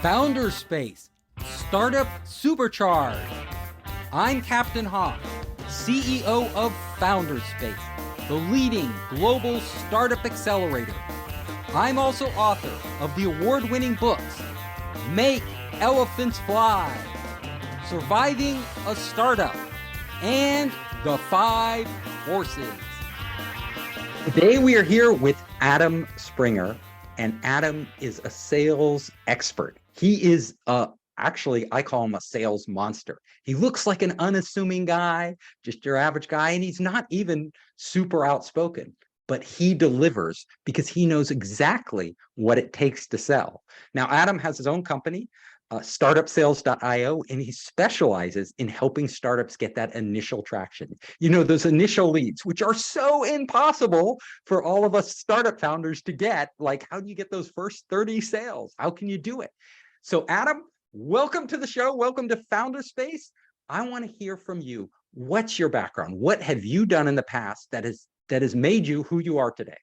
Founder Space, Startup Supercharged. I'm Captain Hoff, CEO of Founder Space, the leading global startup accelerator. I'm also author of the award-winning books, Make Elephants Fly, Surviving a Startup, and The 5 Forces. Today we are here with Adam Springer, and Adam is a sales expert. He is actually, I call him a sales monster. He looks like an unassuming guy, just your average guy, and he's not even super outspoken, but he delivers because he knows exactly what it takes to sell. Now, Adam has his own company, startupsales.io, and he specializes in helping startups get that initial traction. You know, those initial leads, which are so impossible for all of us startup founders to get. Like, how do you get those first 30 sales? How can you do it? So Adam, welcome to the show. Welcome to Founder Space. I want to hear from you. What's your background? What have you done in the past that has made you who you are today?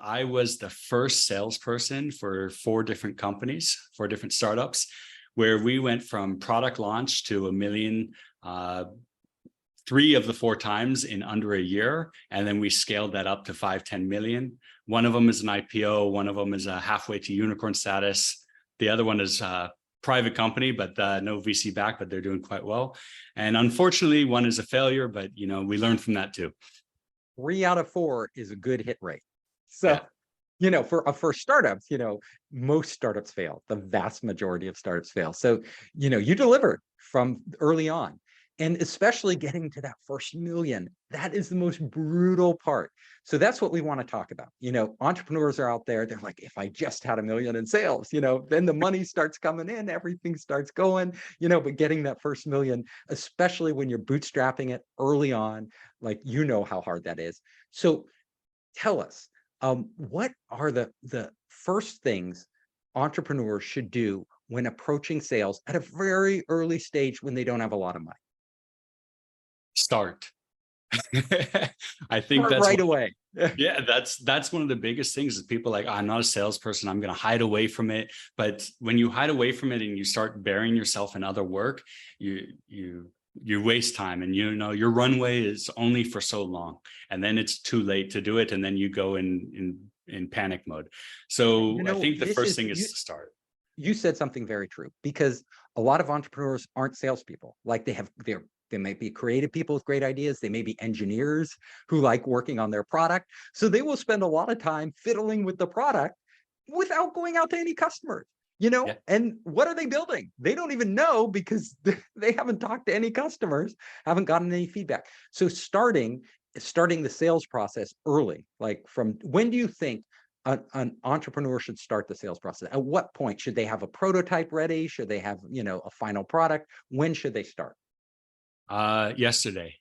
I was the first salesperson for 4 different companies, 4 different startups, where we went from product launch to $1 million, 3 of the 4 times in under a year. And then we scaled that up to 5-10 million. One of them is an IPO. One of them is a halfway to unicorn status. The other one is a private company, but no VC back, but they're doing quite well. And unfortunately, one is a failure, but we learned from that too. 3 out of 4 is a good hit rate. So, yeah. For startups, most startups fail. The vast majority of startups fail. So, you delivered from early on, and especially getting to that first million, that is the most brutal part. So that's what we want to talk about. Entrepreneurs are out there. They're like, if I just had $1 million in sales, then the money starts coming in, everything starts going, but getting that first $1 million, especially when you're bootstrapping it early on, like, how hard that is. So tell us, what are the first things entrepreneurs should do when approaching sales at a very early stage when they don't have a lot of money? Start. I think that's right away. Yeah, that's one of the biggest things is people like, I'm not a salesperson, I'm going to hide away from it. But when you hide away from it and you start burying yourself in other work, you waste time, and your runway is only for so long, and then it's too late to do it, and then you go in panic mode. So I think the first thing is to start. You said something very true, because a lot of entrepreneurs aren't salespeople. Like, they might be creative people with great ideas. They may be engineers who like working on their product. So they will spend a lot of time fiddling with the product without going out to any customers. Yeah. And what are they building? They don't even know, because they haven't talked to any customers, haven't gotten any feedback. So starting the sales process early, like, from when do you think an entrepreneur should start the sales process? At what point should they have a prototype ready? Should they have, a final product? When should they start? Yesterday.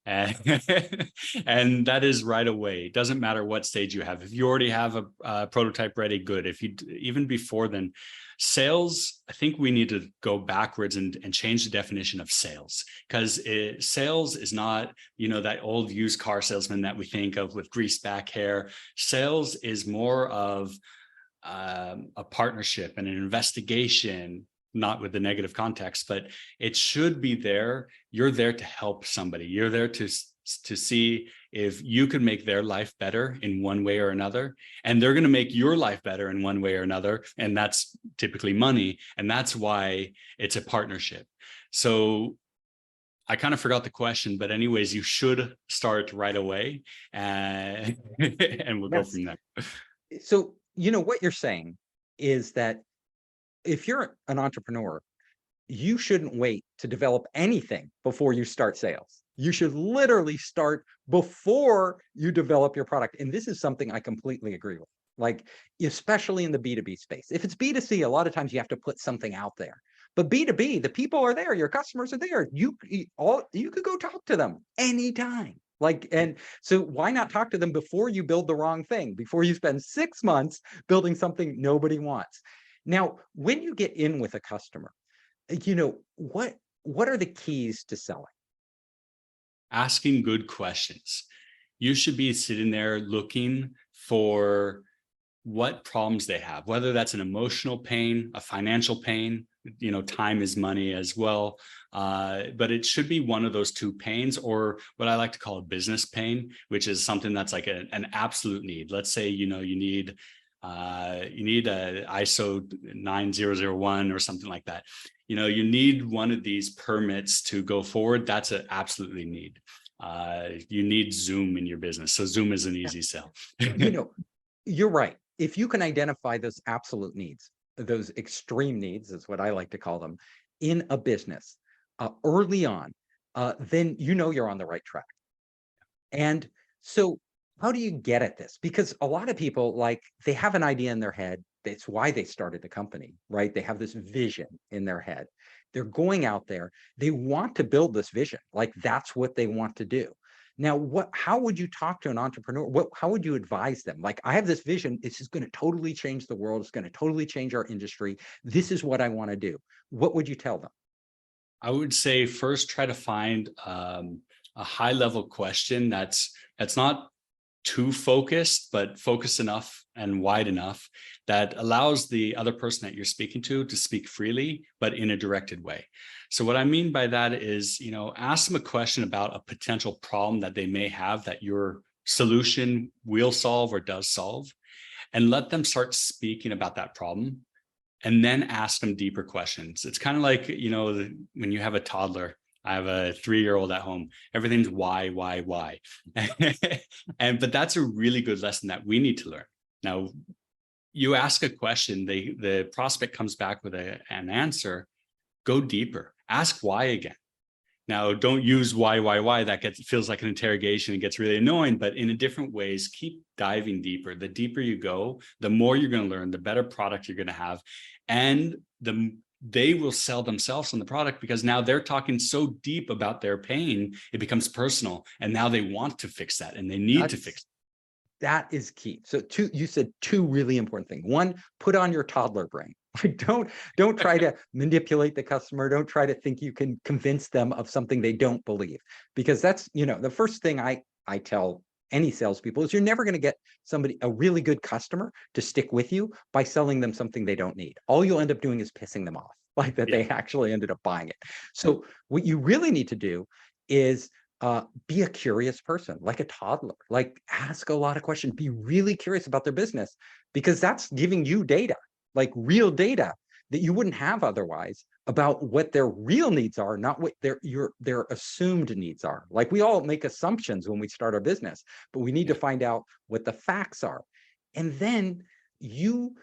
And that is right away. It doesn't matter what stage you have. If you already have a prototype ready, good. If you even before then, sales, I think we need to go backwards and change the definition of sales, because sales is not, that old used car salesman that we think of with greased back hair. Sales is more of a partnership and an investigation, not with the negative context, but it should be there. You're there to help somebody. You're there to see if you could make their life better in one way or another, and they're going to make your life better in one way or another. And that's typically money. And that's why it's a partnership. So I kind of forgot the question, but anyways, you should start right away, and we'll go from there. So, what you're saying is that if you're an entrepreneur, you shouldn't wait to develop anything before you start sales. You should literally start before you develop your product. And this is something I completely agree with. Like, especially in the B2B space. If it's B2C, a lot of times you have to put something out there. But B2B, the people are there, your customers are there. You could go talk to them anytime. And so why not talk to them before you build the wrong thing, before you spend 6 months building something nobody wants? Now, when you get in with a customer, what are the keys to selling? Asking good questions. You should be sitting there looking for what problems they have, whether that's an emotional pain, a financial pain, time is money as well. But it should be one of those two pains, or what I like to call a business pain, which is something that's like an absolute need. Let's say, you need a ISO 9001 or something like that. You need one of these permits to go forward. That's an absolutely need. You need Zoom in your business. So Zoom is an easy sell. You're right. If you can identify those absolute needs, those extreme needs is what I like to call them, in a business early on, then you're on the right track. And so how do you get at this? Because a lot of people, they have an idea in their head. That's why they started the company, right? They have this vision in their head. They're going out there. They want to build this vision. That's what they want to do. Now, how would you talk to an entrepreneur? How would you advise them? I have this vision. This is going to totally change the world. It's going to totally change our industry. This is what I want to do. What would you tell them? I would say first try to find a high level question that's not too focused, but focused enough and wide enough that allows the other person that you're speaking to speak freely, but in a directed way. So what I mean by that is, ask them a question about a potential problem that they may have that your solution will solve or does solve, and let them start speaking about that problem, and then ask them deeper questions. It's kind of like, when you have a toddler. I have a 3-year-old at home. Everything's why. But that's a really good lesson that we need to learn. Now, you ask a question, the prospect comes back with an answer. Go deeper. Ask why again. Now, don't use why. That feels like an interrogation and gets really annoying, but in a different ways, keep diving deeper. The deeper you go, the more you're going to learn, the better product you're going to have. And they will sell themselves on the product, because now they're talking so deep about their pain, it becomes personal. And now they want to fix that, and they need to fix it. That is key. So you said two really important things. One, put on your toddler brain. Don't try to manipulate the customer. Don't try to think you can convince them of something they don't believe, because that's, the first thing I tell any salespeople is you're never going to get a really good customer to stick with you by selling them something they don't need. All you'll end up doing is pissing them off, they actually ended up buying it. So what you really need to do is be a curious person, like a toddler, ask a lot of questions, be really curious about their business, because that's giving you data, real data that you wouldn't have otherwise, about what their real needs are, not what their assumed needs are. We all make assumptions when we start our business, but we need to find out what the facts are. And then you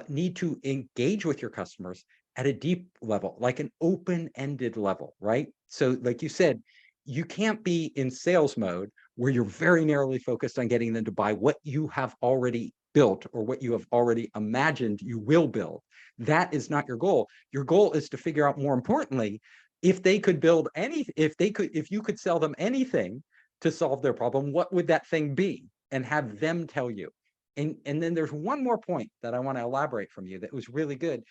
need to engage with your customers at a deep level, an open-ended level, right? So like you said, you can't be in sales mode where you're very narrowly focused on getting them to buy what you have already built or what you have already imagined you will build. That is not your goal. Your goal is to figure out, more importantly, if you could sell them anything to solve their problem, what would that thing be? And have them tell you. And then there's one more point that I want to elaborate from you that was really good.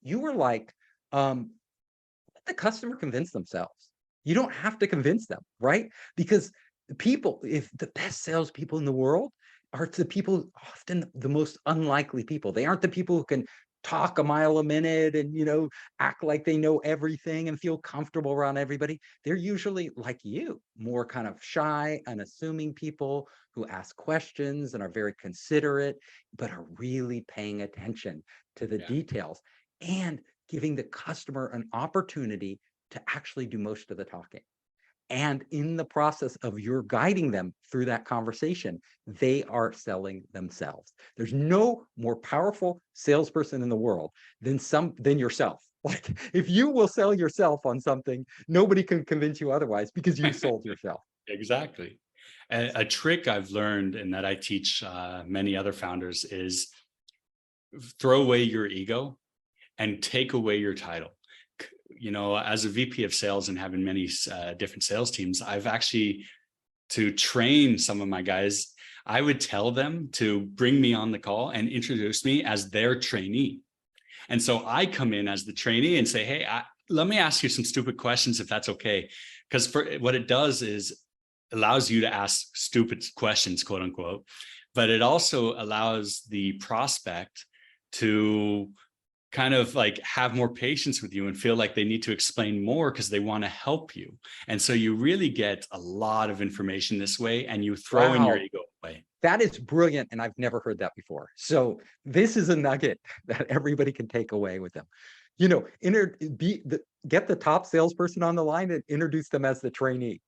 You were let the customer convince themselves. You don't have to convince them, right? Because if the best salespeople in the world are the people, often the most unlikely people. They aren't the people who can talk a mile a minute and, act like they know everything and feel comfortable around everybody. They're usually like you, more kind of shy, unassuming people who ask questions and are very considerate, but are really paying attention to the details and giving the customer an opportunity to actually do most of the talking. And in the process of your guiding them through that conversation, they are selling themselves. There's no more powerful salesperson in the world than yourself. If you will sell yourself on something, nobody can convince you otherwise, because you sold yourself. Exactly. A trick I've learned, and that I teach many other founders, is throw away your ego and take away your title. As a VP of sales and having many different sales teams, I've actually, to train some of my guys, I would tell them to bring me on the call and introduce me as their trainee. And so I come in as the trainee and say, hey, let me ask you some stupid questions, if that's okay. Because what it does is allows you to ask stupid questions, quote unquote. but it also allows the prospect to kind of like have more patience with you and feel like they need to explain more because they want to help you. And so you really get a lot of information this way, and you throw in your Wow. ego away. That is brilliant, and I've never heard that before. So this is a nugget that everybody can take away with them. You know, get the top salesperson on the line and introduce them as the trainee.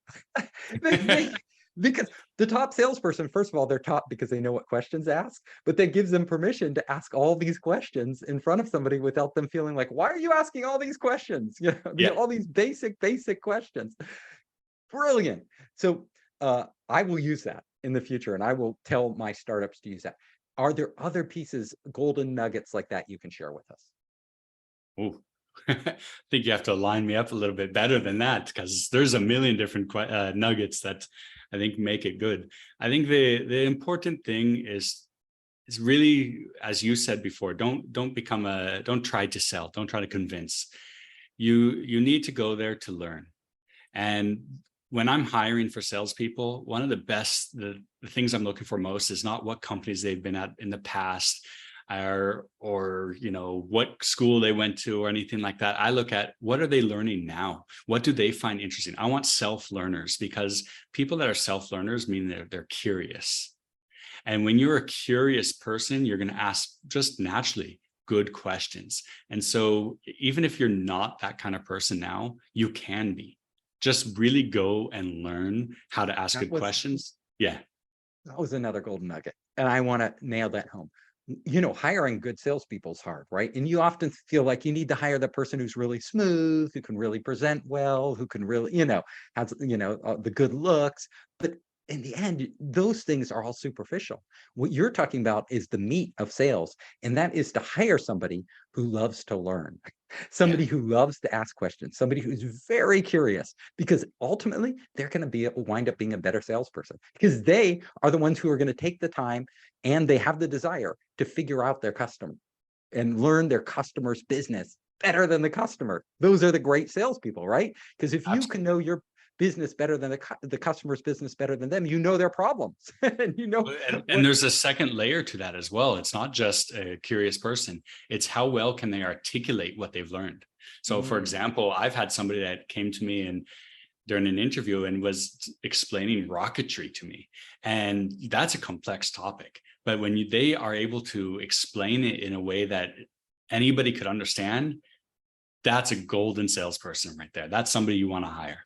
Because the top salesperson, first of all, they're top because they know what questions to ask, but that gives them permission to ask all these questions in front of somebody without them feeling like, why are you asking all these questions? You know, Yeah. all these basic questions. Brilliant. So I will use that in the future, and I will tell my startups to use that. Are there other pieces, golden nuggets like that you can share with us? Ooh. I think you have to line me up a little bit better than that, because there's a million different nuggets that I think make it good. I think the important thing is really, as you said before, don't try to sell, don't try to convince. You need to go there to learn. And when I'm hiring for salespeople, one of the things I'm looking for most is not what companies they've been at in the past, or you know, what school they went to or anything like that. I look at, what are they learning now? What do they find interesting? I want self-learners, because people that are self-learners mean they're curious. And when you're a curious person, you're going to ask just naturally good questions. And so even if you're not that kind of person now, you can be. Just really go and learn how to ask good questions. Yeah. That was another golden nugget, and I want to nail that home. You know, hiring good salespeople is hard, right? And you often feel like you need to hire the person who's really smooth, who can really present well, who can really, you know, has, you know, the good looks. But in the end, those things are all superficial. What you're talking about is the meat of sales, and that is to hire somebody who loves to learn, somebody who loves to ask questions, somebody who's very curious, because ultimately they're going to wind up being a better salesperson, because they are the ones who are going to take the time, and they have the desire to figure out their customer and learn their customer's business better than the customer. Those are the great salespeople, right? Because if you can know your business better than the customer's business better than them, you know their problems. And you know, and there's a second layer to that as well. It's not just a curious person, it's how well can they articulate what they've learned. So for example, I've had somebody that came to me and during an interview and was explaining rocketry to me, and that's a complex topic, but when they are able to explain it in a way that anybody could understand, that's a golden salesperson right there. That's somebody you want to hire.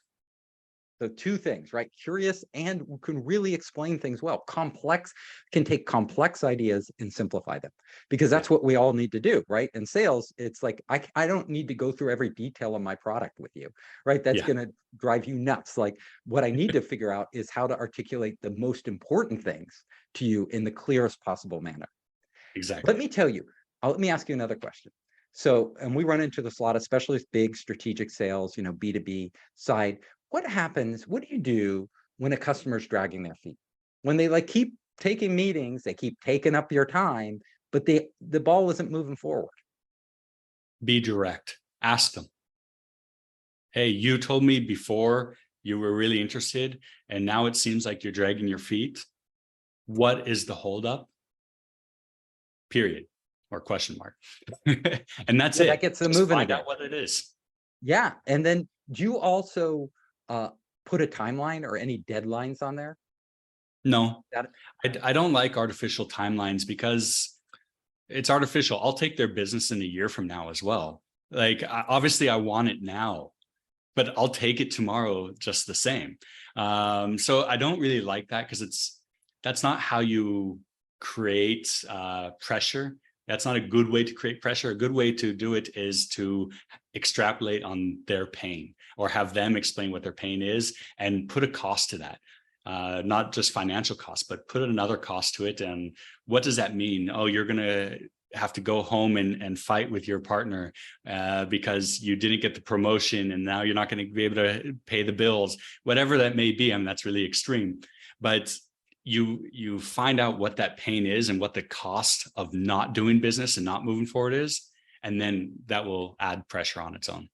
So two things, right? Curious and can really explain things well. Complex, can take complex ideas and simplify them, because that's what we all need to do, right? In sales, it's like, I don't need to go through every detail of my product with you, right? That's going to drive you nuts. Like, what I need to figure out is how to articulate the most important things to you in the clearest possible manner. Exactly. Let me tell you, let me ask you another question. So, and we run into this a lot, especially with big strategic sales, you know, B2B side. What happens? What do you do when a customer's dragging their feet? When they like keep taking meetings, they keep taking up your time, but the ball isn't moving forward. Be direct. Ask them. Hey, you told me before you were really interested, and now it seems like you're dragging your feet. What is the holdup? Period. Or question mark. And that's it. That gets them Just moving find again. out what it is. Yeah. And then do you also put a timeline or any deadlines on there? No, I don't like artificial timelines, because it's artificial. I'll take their business in a year from now as well. Like, obviously I want it now, but I'll take it tomorrow just the same. So I don't really like that, because that's not how you create pressure. That's not a good way to create pressure. A good way to do it is to extrapolate on their pain, or have them explain what their pain is and put a cost to that. Not just financial cost, but put another cost to it. And what does that mean? Oh, you're going to have to go home and fight with your partner because you didn't get the promotion, and now you're not going to be able to pay the bills, whatever that may be. I mean, that's really extreme, but you find out what that pain is and what the cost of not doing business and not moving forward is, and then that will add pressure on its own.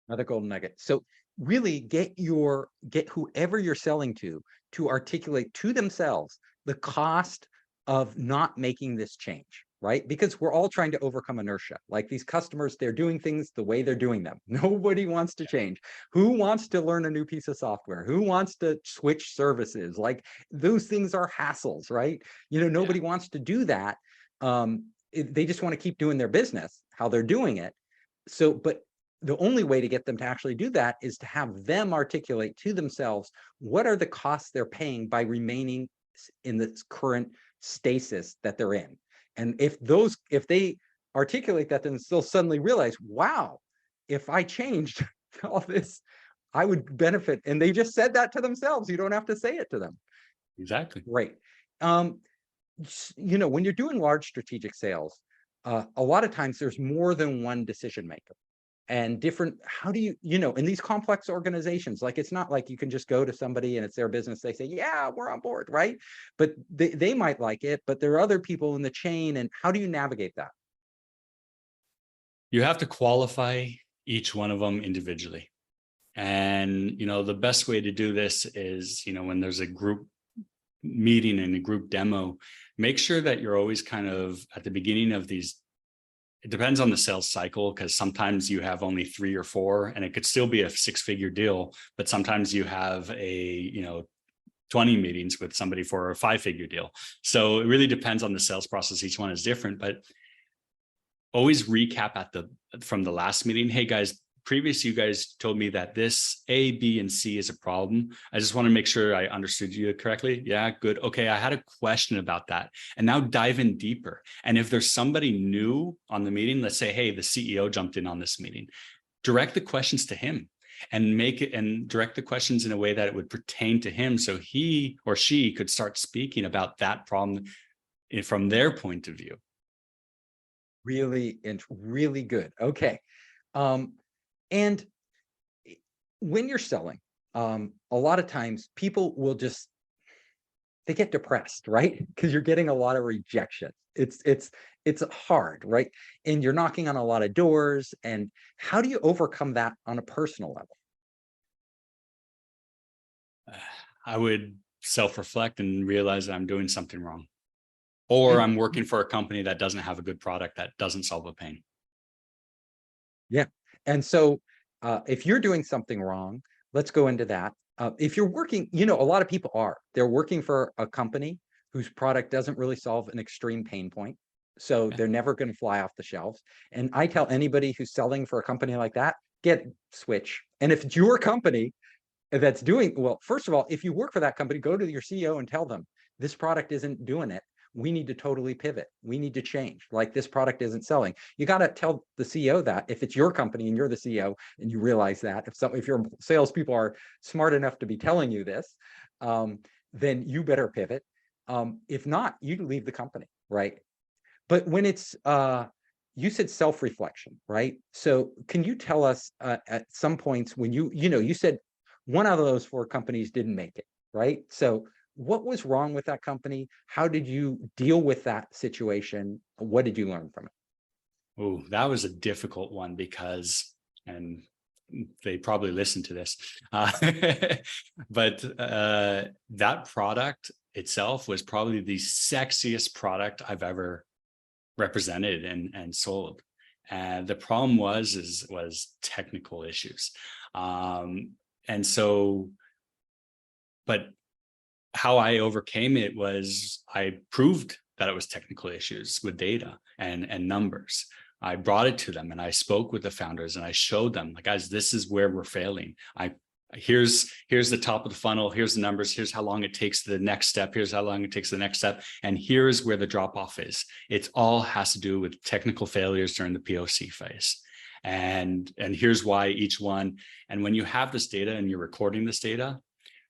Another golden nugget. So really get whoever you're selling to articulate to themselves the cost of not making this change, right? Because we're all trying to overcome inertia. Like these customers, they're doing things the way they're doing them. Nobody wants to change. Who wants to learn a new piece of software? Who wants to switch services? Like those things are hassles, right? Nobody wants to do that. They just want to keep doing their business, how they're doing it. So, but the only way to get them to actually do that is to have them articulate to themselves, what are the costs they're paying by remaining in this current stasis that they're in. And if they articulate that, then they'll suddenly realize, wow, if I changed all this, I would benefit. And they just said that to themselves. You don't have to say it to them. Exactly. Right. When you're doing large strategic sales, a lot of times there's more than one decision maker. And different, how do you, in these complex organizations, like it's not like you can just go to somebody and it's their business, they say, yeah, we're on board, right? But they might like it, but there are other people in the chain. And how do you navigate that? You have to qualify each one of them individually. And, the best way to do this is, when there's a group meeting and a group demo, make sure that you're always kind of at the beginning of these. It depends on the sales cycle, because sometimes you have only 3 or 4 and it could still be a 6-figure deal, but sometimes you have 20 meetings with somebody for a 5-figure deal. So it really depends on the sales process. Each one is different, but always recap from the last meeting. Hey guys, previous you guys told me that this A, B, and C is a problem. I just want to make sure I understood you correctly. Yeah, good. Okay, I had a question about that. And now dive in deeper. And if there's somebody new on the meeting, let's say, hey, the CEO jumped in on this meeting, direct the questions to him and direct the questions in a way that it would pertain to him, so he or she could start speaking about that problem from their point of view. Really good. Okay. And when you're selling, a lot of times people will they get depressed, right? Because you're getting a lot of rejection. It's hard, right? And you're knocking on a lot of doors. And how do you overcome that on a personal level? I would self-reflect and realize that I'm doing something wrong, or I'm working for a company that doesn't have a good product that doesn't solve a pain. Yeah. And so if you're doing something wrong, let's go into that. If you're working, a lot of people they're working for a company whose product doesn't really solve an extreme pain point. So they're never going to fly off the shelves. And I tell anybody who's selling for a company like that, switch. And if it's your company that's doing, well, first of all, if you work for that company, go to your CEO and tell them this product isn't doing it. We need to totally pivot. We need to change. Like this product isn't selling. You got to tell the CEO that if it's your company and you're the CEO and you realize that if your salespeople are smart enough to be telling you this, then you better pivot. If not, you leave the company, right? But when it's, you said self-reflection, right? So can you tell us at some points when you said one out of those 4 companies didn't make it, right? So what was wrong with that company? How did you deal with that situation? What did you learn from it? Oh, that was a difficult one because, and they probably listen to this, but that product itself was probably the sexiest product I've ever represented and sold. And the problem was technical issues. And so, but how I overcame it was I proved that it was technical issues with data and numbers. I brought it to them and I spoke with the founders and I showed them, like, guys, this is where we're failing. Here's the top of the funnel. Here's the numbers. Here's how long it takes to the next step. Here's how long it takes to the next step. And here's where the drop off is. It all has to do with technical failures during the POC phase. And here's why each one. And when you have this data and you're recording this data,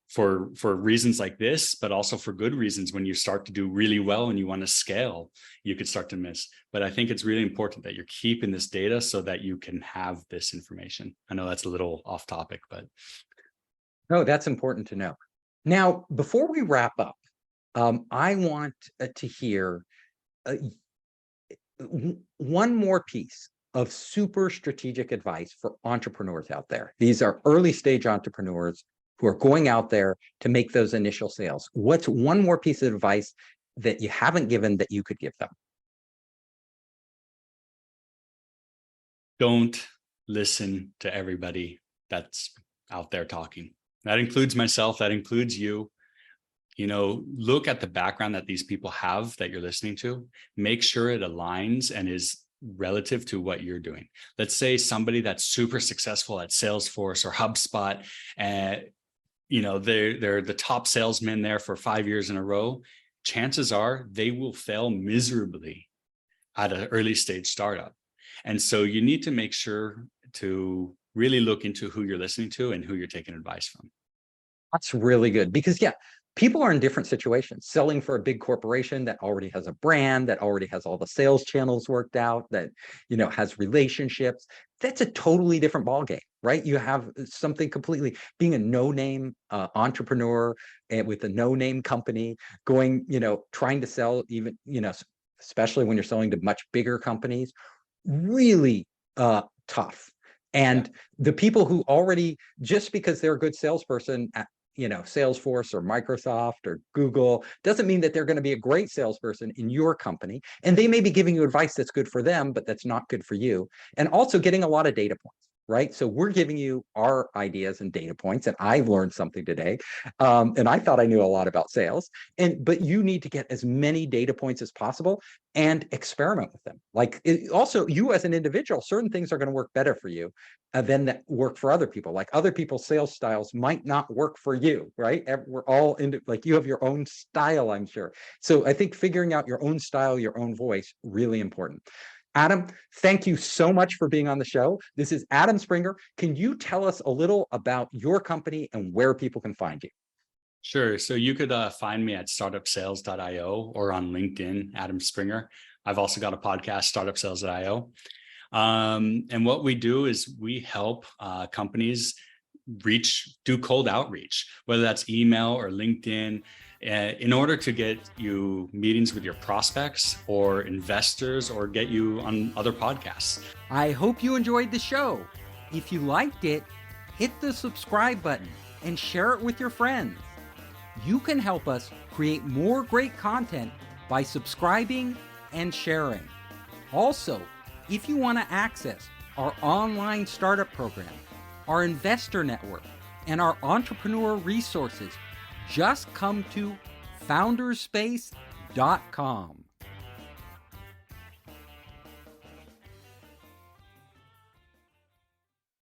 for reasons like this, but also for good reasons, when you start to do really well and you want to scale, you could start to miss. But I think it's really important that you're keeping this data so that you can have this information. I know that's a little off topic, but. No, that's important to know. Now, before we wrap up, I want to hear one more piece of super strategic advice for entrepreneurs out there. These are early stage entrepreneurs who are going out there to make those initial sales. What's one more piece of advice that you haven't given that you could give them? Don't listen to everybody that's out there talking. That includes myself, that includes you. Look at the background that these people have that you're listening to. Make sure it aligns and is relative to what you're doing. Let's say somebody that's super successful at Salesforce or HubSpot, and they're the top salesman there for 5 years in a row. Chances are they will fail miserably at an early stage startup. And so you need to make sure to really look into who you're listening to and who you're taking advice from. That's really good because, yeah, people are in different situations. Selling for a big corporation that already has a brand, that already has all the sales channels worked out, that has relationships. That's a totally different ballgame, right? You have something completely. Being a no-name entrepreneur and with a no-name company, going, trying to sell even, especially when you're selling to much bigger companies, really tough. And the people who already, just because they're a good salesperson at Salesforce or Microsoft or Google, doesn't mean that they're going to be a great salesperson in your company. And they may be giving you advice that's good for them, but that's not good for you. And also getting a lot of data points, right? So we're giving you our ideas and data points, and I learned something today. And I thought I knew a lot about sales. But you need to get as many data points as possible and experiment with them. Also, you as an individual, certain things are going to work better for you than that work for other people. Like other people's sales styles might not work for you, right? We're all you have your own style, I'm sure. So I think figuring out your own style, your own voice, really important. Adam, thank you so much for being on the show. This is Adam Springer. Can you tell us a little about your company and where people can find you? Sure. So you could find me at startupsales.io or on LinkedIn, Adam Springer. I've also got a podcast, startupsales.io. And what we do is we help companies do cold outreach, whether that's email or LinkedIn, in order to get you meetings with your prospects or investors or get you on other podcasts. I hope you enjoyed the show. If you liked it, hit the subscribe button and share it with your friends. You can help us create more great content by subscribing and sharing. Also, if you want to access our online startup program, our investor network, and our entrepreneur resources, just come to founderspace.com.